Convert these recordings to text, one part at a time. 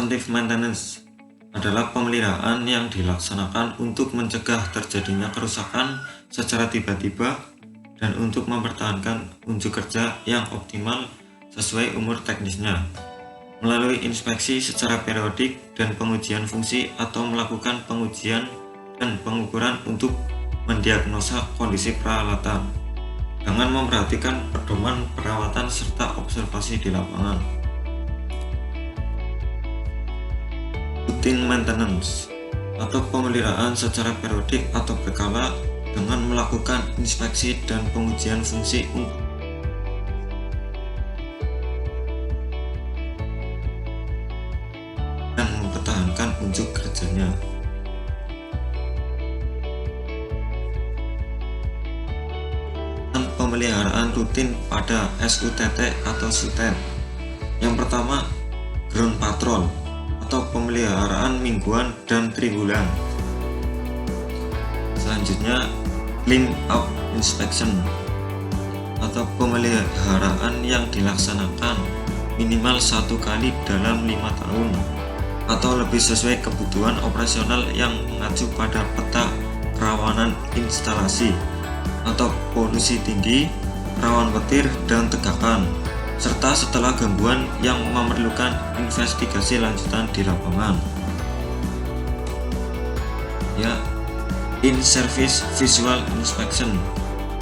Preventive maintenance adalah pemeliharaan yang dilaksanakan untuk mencegah terjadinya kerusakan secara tiba-tiba dan untuk mempertahankan unjuk kerja yang optimal sesuai umur teknisnya, melalui inspeksi secara periodik dan pengujian fungsi atau melakukan pengujian dan pengukuran untuk mendiagnosa kondisi peralatan dengan memperhatikan pedoman perawatan serta observasi di lapangan. Routine maintenance atau pemeliharaan secara periodik atau berkala dengan melakukan inspeksi dan pengujian fungsi untuk dan mempertahankan unjuk kerjanya. Pemeliharaan rutin pada SUTT atau SUTEP. Yang pertama, ground patrol atau pemeliharaan mingguan dan tribulan. Selanjutnya, clean up inspection atau pemeliharaan yang dilaksanakan minimal 1 kali dalam 5 tahun atau lebih sesuai kebutuhan operasional yang mengacu pada peta kerawanan instalasi atau polusi tinggi, rawan petir dan tegakan, serta setelah gangguan yang memerlukan investigasi lanjutan di lapangan. Ya, in-service visual inspection,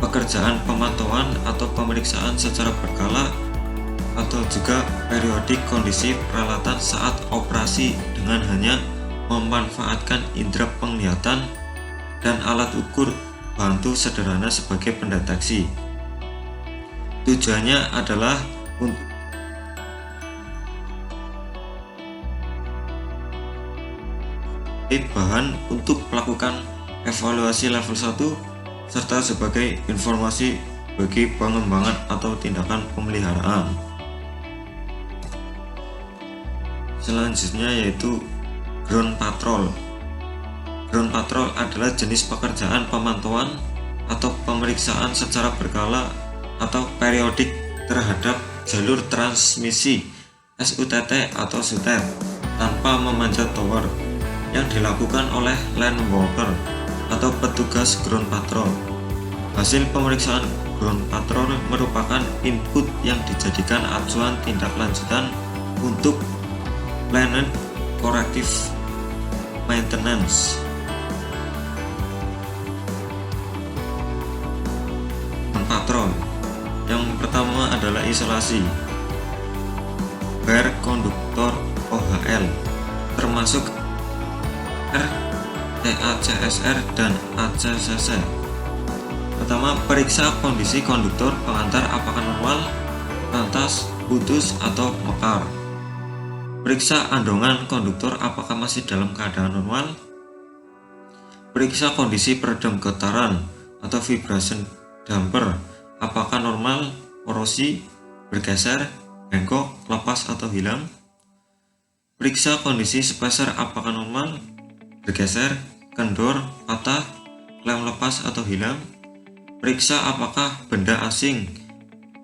pekerjaan pemantauan atau pemeriksaan secara berkala atau juga periodik kondisi peralatan saat operasi dengan hanya memanfaatkan indera penglihatan dan alat ukur bantu sederhana sebagai pendeteksi. Tujuannya adalah untuk bahan untuk melakukan evaluasi level 1 serta sebagai informasi bagi pengembangan atau tindakan pemeliharaan. Selanjutnya yaitu ground patrol. Ground patrol adalah jenis pekerjaan pemantauan atau pemeriksaan secara berkala atau periodik terhadap jalur transmisi SUTT atau SUTEP tanpa memanjat tower yang dilakukan oleh land worker atau petugas ground patrol. Hasil pemeriksaan ground patrol merupakan input yang dijadikan acuan tindak lanjutan untuk planned corrective maintenance. Patrol. Yang pertama adalah isolasi. Bar konduktor OHL termasuk TACSR dan ACCC. Pertama, periksa kondisi konduktor pengantar apakah normal, lantas, putus atau mekar. Periksa andongan konduktor apakah masih dalam keadaan normal. Periksa kondisi peredam getaran atau vibration damper apakah normal, korosi, bergeser, bengkok, lepas atau hilang. Periksa kondisi spacer apakah normal, bergeser, kendor, patah, klem lepas atau hilang. Periksa apakah benda asing,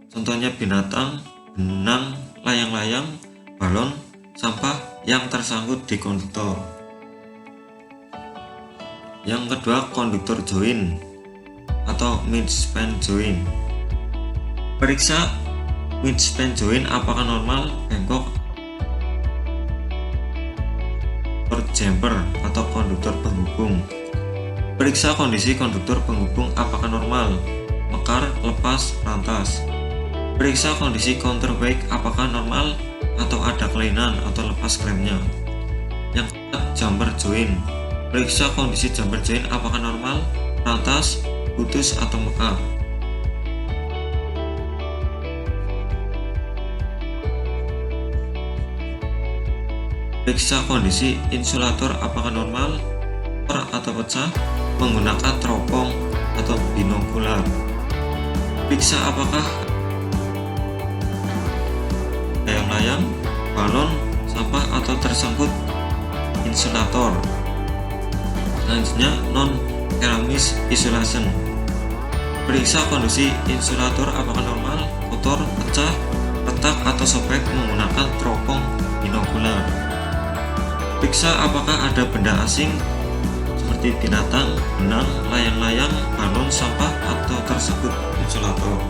contohnya binatang, benang, layang-layang, balon, sampah yang tersangkut di konduktor. Yang kedua, konduktor join atau midspan join. Periksa midspan join apakah normal, bengkok, jumper atau konduktor penghubung. Periksa kondisi konduktor penghubung apakah normal, mekar, lepas, rantas. Periksa kondisi counterweight apakah normal atau ada kelainan atau lepas klemnya. Yang keempat, jumper join. Periksa kondisi jumper join apakah normal, rantas, putus atau mekar. Periksa kondisi insulator apakah normal, atau pecah menggunakan teropong atau binokular. Periksa apakah layang-layang, balon, sampah atau tersangkut insulator. Selanjutnya, non-ceramic isolation. Periksa kondisi insulator apakah normal, kotor, pecah, retak atau sobek menggunakan teropong binokular. Periksa apakah ada benda asing seperti binatang, benang, layang-layang, balon, sampah, atau tersebut isolator.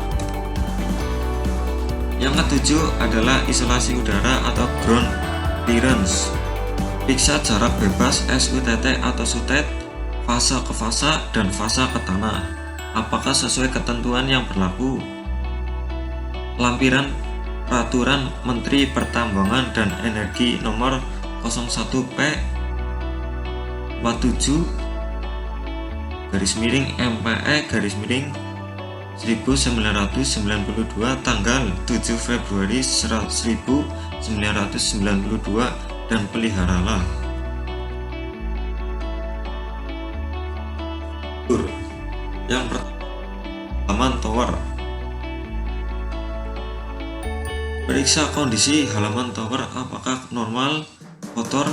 Yang ketujuh adalah isolasi udara atau ground clearance. Periksa jarak bebas SUTT atau SUTET, fase ke fase, dan fase ke tanah. Apakah sesuai ketentuan yang berlaku? Lampiran Peraturan Menteri Pertambangan dan Energi Nomor 01P 47/MPE/1992 tanggal 7 Februari 1992 dan peliharalah. Yang pertama, halaman tower. Periksa kondisi halaman tower apakah normal, kotor,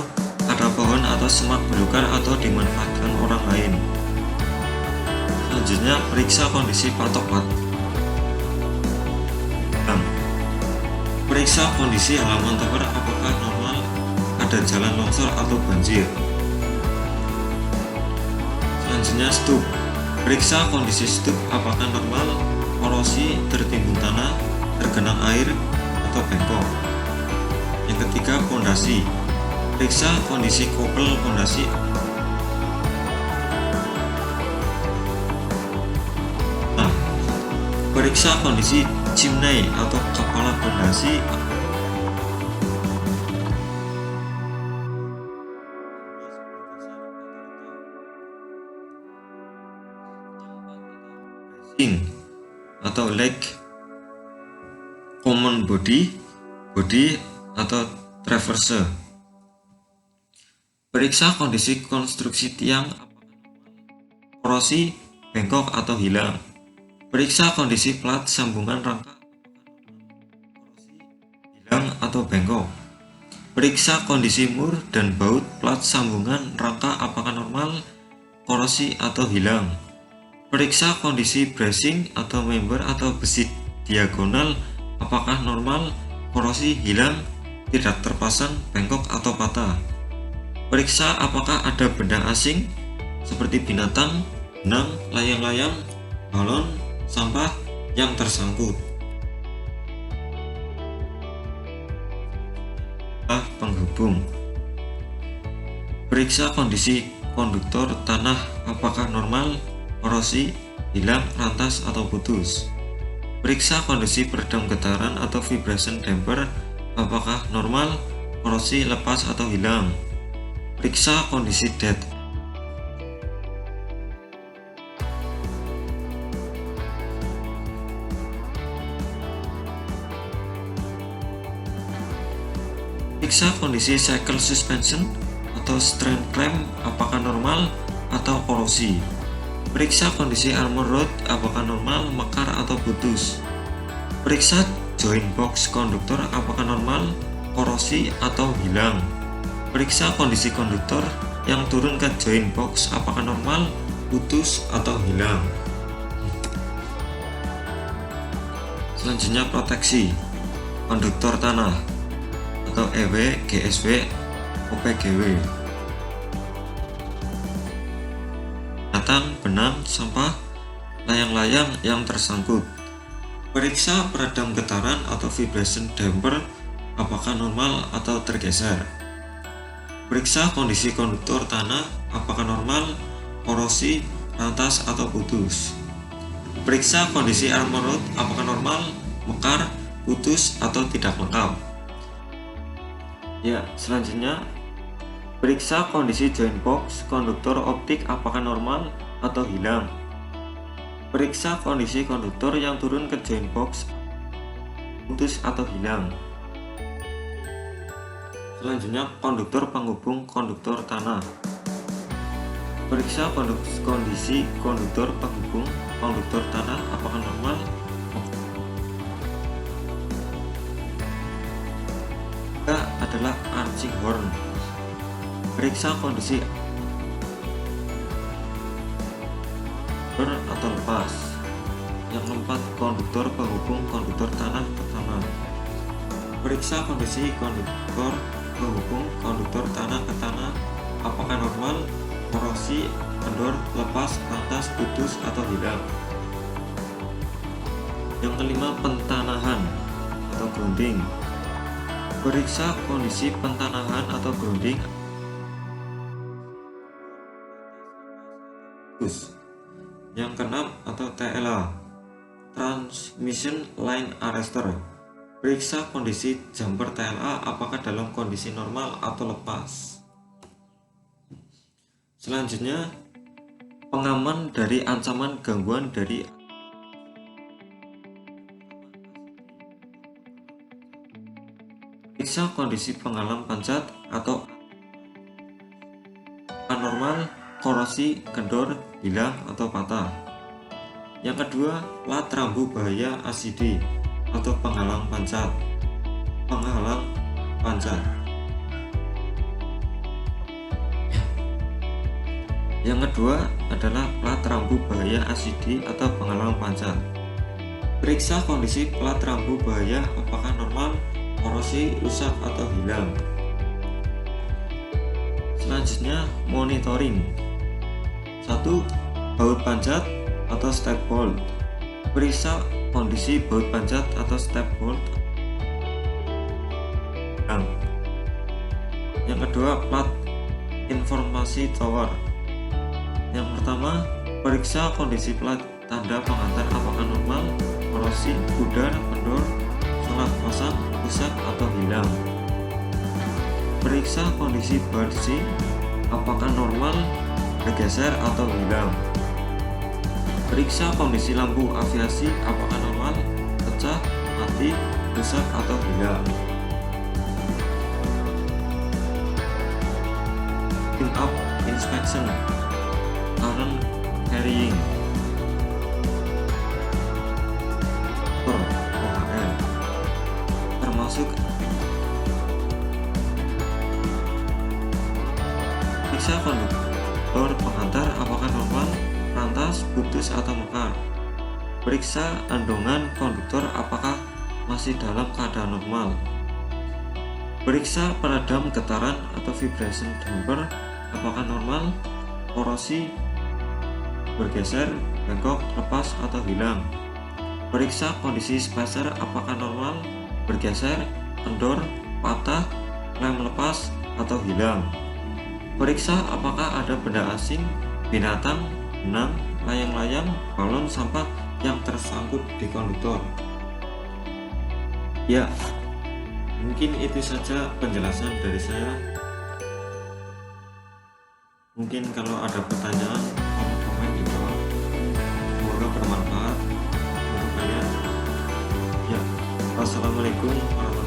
ada pohon atau semak belukar atau dimanfaatkan orang lain. Selanjutnya, periksa kondisi patok patung. Periksa kondisi halaman tower apakah normal, ada jalan longsor atau banjir. Selanjutnya, stup. Periksa kondisi stup apakah normal, korosi, tertimbun tanah, tergenang air, atau bengkok. Yang ketiga, pondasi. Periksa kondisi kopel pondasi. Periksa kondisi chimney atau kepala pondasi. Atau leg, common body atau traverse. Periksa kondisi konstruksi tiang, korosi, bengkok atau hilang. Periksa kondisi plat sambungan rangka, hilang atau bengkok. Periksa kondisi mur dan baut plat sambungan rangka apakah normal, korosi atau hilang. Periksa kondisi bracing atau member atau besi diagonal apakah normal, korosi, hilang, tidak terpasang, bengkok atau patah. Periksa apakah ada benda asing seperti binatang, benang, layang-layang, balon, sampah yang tersangkut. Penghubung. Periksa kondisi konduktor tanah apakah normal, korosi, hilang, rantas atau putus. Periksa kondisi peredam getaran atau vibration damper apakah normal, korosi, lepas atau hilang. Periksa kondisi dead. Periksa kondisi cycle suspension atau strain clamp apakah normal atau korosi. Periksa kondisi armor rod apakah normal, mekar atau putus. Periksa joint box konduktor apakah normal, korosi atau hilang. Periksa kondisi konduktor yang turun ke joint box apakah normal, putus atau hilang. Selanjutnya, proteksi konduktor tanah atau EW, GSW, OPGW. Binatang, benang, sampah, layang-layang yang tersangkut. Periksa peredam getaran atau vibration damper apakah normal atau tergeser. Periksa kondisi konduktor tanah apakah normal, korosi, rantas atau putus. Periksa kondisi armor rod apakah normal, mekar, putus atau tidak lengkap. Ya, selanjutnya periksa kondisi joint box konduktor optik apakah normal atau hilang. Periksa kondisi konduktor yang turun ke joint box putus atau hilang. Selanjutnya, konduktor penghubung konduktor tanah. Periksa kondisi konduktor penghubung konduktor tanah apakah normal. Adalah arching horn. Periksa kondisi atau lepas. Yang keempat, konduktor penghubung konduktor tanah ke tanah. Periksa kondisi konduktor penghubung konduktor tanah ke tanah apakah normal, korosi, kendor, lepas, lantas, putus, atau hilang. Yang kelima, pentanahan atau grounding. Periksa kondisi pentanahan atau grounding. Yang keenam atau TLA, Transmission Line Arrester. Periksa kondisi jumper TLA apakah dalam kondisi normal atau lepas. Selanjutnya, pengaman dari ancaman gangguan dari periksa kondisi penghalang pancat atau anormal, korosi, kendor, hilang, atau patah. Yang kedua, plat rambu bahaya ACD atau penghalang pancat. Penghalang pancat. Yang kedua adalah plat rambu bahaya ACD atau penghalang pancat. Periksa kondisi plat rambu bahaya apakah normal, korosi, rusak, atau hilang. Selanjutnya, monitoring. 1. Baut pancat atau step bolt. Periksa kondisi baut pancat atau step bolt. Yang kedua, plat informasi tower. Yang pertama, periksa kondisi plat tanda pengantar apakah normal, korosi, pudar, kendor, salah pasang, rusak, atau hilang. Periksa kondisi barsi apakah normal, bergeser, atau hilang. Periksa kondisi lampu aviasi apakah normal, pecah, mati, rusak, atau hilang. Tune-up inspection, current carrying, OHL, termasuk periksa konduktor pengantar apakah normal, lantas, putus, atau mekar. Periksa andongan konduktor apakah masih dalam keadaan normal. Periksa peredam getaran atau vibration damper apakah normal, korosi, bergeser, bengkok, lepas, atau hilang. Periksa kondisi spacer apakah normal, bergeser, kendor, patah, lem lepas, atau hilang. Periksa apakah ada benda asing, binatang, benang, layang-layang, balon sampah yang tersangkut di konduktor. Ya, mungkin itu saja penjelasan dari saya. Mungkin kalau ada pertanyaan, tolong komen di bawah. Semoga bermanfaat untuk kalian. Ya, wassalamualaikum warahmatullahi wabarakatuh.